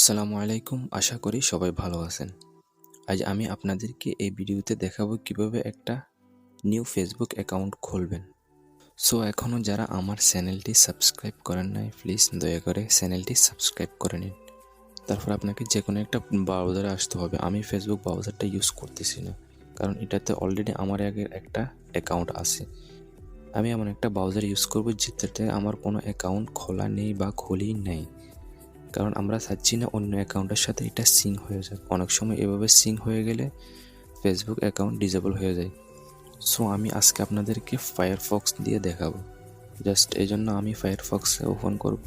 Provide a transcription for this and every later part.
আসসালামু আলাইকুম, আশা করি সবাই ভালো আছেন। আজ আমি আপনাদেরকে এই ভিডিওতে দেখাবো কিভাবে একটা নিউ ফেসবুক অ্যাকাউন্ট খুলবেন। সো এখনও যারা আমার চ্যানেলটি সাবস্ক্রাইব করেন নাই, প্লিজ দয়া করে চ্যানেলটি সাবস্ক্রাইব করে নিন। তারপর আপনাকে যে কোনো একটা ব্রাউজারে আসতে হবে। আমি ফেসবুক ব্রাউজারটা ইউজ করতেছি না, কারণ এটাতে অলরেডি আমার আগের একটা অ্যাকাউন্ট আছে। আমি এমন একটা ব্রাউজার ইউজ করবো যেটাতে আমার কোনো অ্যাকাউন্ট খোলা নেই বা খুলি নেই, কারণ আমরা চাচ্ছি না অন্য অ্যাকাউন্টের সাথে এটা সিঙ্ক হয়ে যাক। অনেক সময় এভাবে সিঙ্ক হয়ে গেলে ফেসবুক অ্যাকাউন্ট ডিসেবল হয়ে যায়। সো আমি আজকে আপনাদেরকে ফায়ারফক্স দিয়ে দেখাবো। জাস্ট এই জন্য আমি ফায়ারফক্সে ওপেন করব।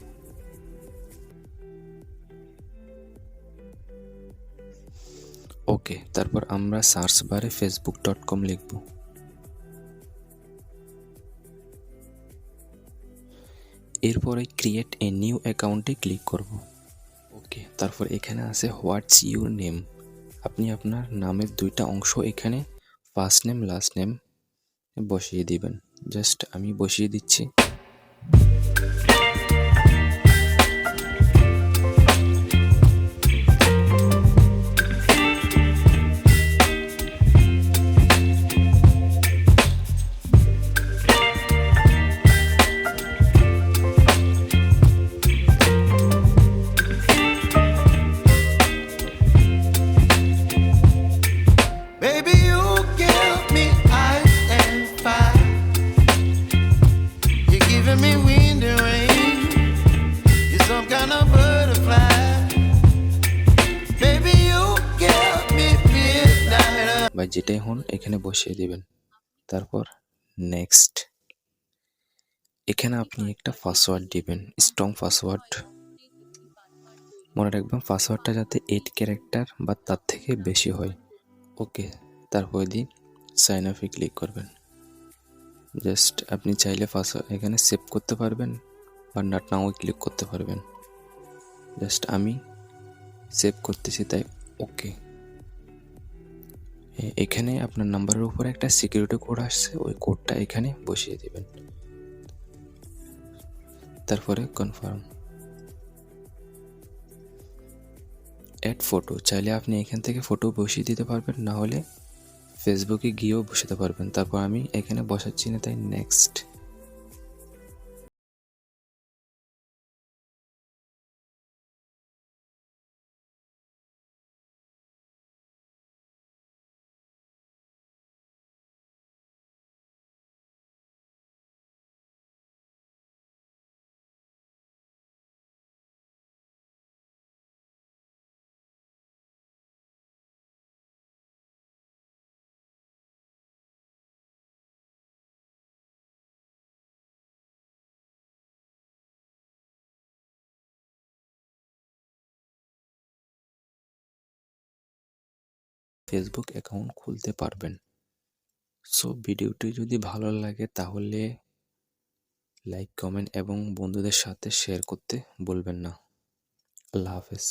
ওকে, তারপর আমরা সার্চ বারে facebook.com লিখব। এরপরে ক্রিয়েট এ নিউ অ্যাকাউন্টে ক্লিক করব। ওকে, তারপর এখানে আছে হোয়াটস ইউর নেম। আপনি আপনার নামের দুইটা অংশ এখানে ফার্স্ট নেম লাস্ট নেম বসিয়ে দিবেন। জাস্ট আমি বসিয়ে দিচ্ছি। Baby, you give me ice and fire. You're giving me wind and rain. You're some kind of butterfly. Baby, you give me midnight. বা যেটাই হন এখানে বসিয়ে দিবেন। তারপর নেক্সট। এখানে আপনি একটা পাসওয়ার্ড দিবেন, স্ট্রং পাসওয়ার্ড। মনে রাখবেন পাসওয়ার্ডটা যাতে 8 ক্যারেক্টার বা তার থেকে বেশি হয়। ওকে, তারপর দিয়ে সাইন আপে ক্লিক করবেন। জাস্ট আপনি চাইলে পাসওয়ার্ড এখানে সেভ করতে পারবেন বা নট নাও ক্লিক করতে পারবেন। জাস্ট আমি সেভ করতেছি, তাই ওকে। এখানে আপনার নাম্বারের উপরে একটা সিকিউরিটি কোড আসছে, ওই কোডটা এখানে বসিয়ে দিবেন। তারপরে কনফার্ম। অ্যাড ফটো, চাইলে আপনি এখান থেকে ফটো বসিয়ে দিতে পারবেন, না হলে ফেসবুকে গিয়েও বসাতে পারবেন। তারপর আমি এখানে বসাচ্ছি না, তাই নেক্সট। ফেসবুক অ্যাকাউন্ট খুলতে পারবেন। সো ভিডিওটি যদি ভালো লাগে তাহলে লাইক, কমেন্ট এবং বন্ধুদের সাথে শেয়ার করতে ভুলবেন না। আল্লাহ হাফেজ।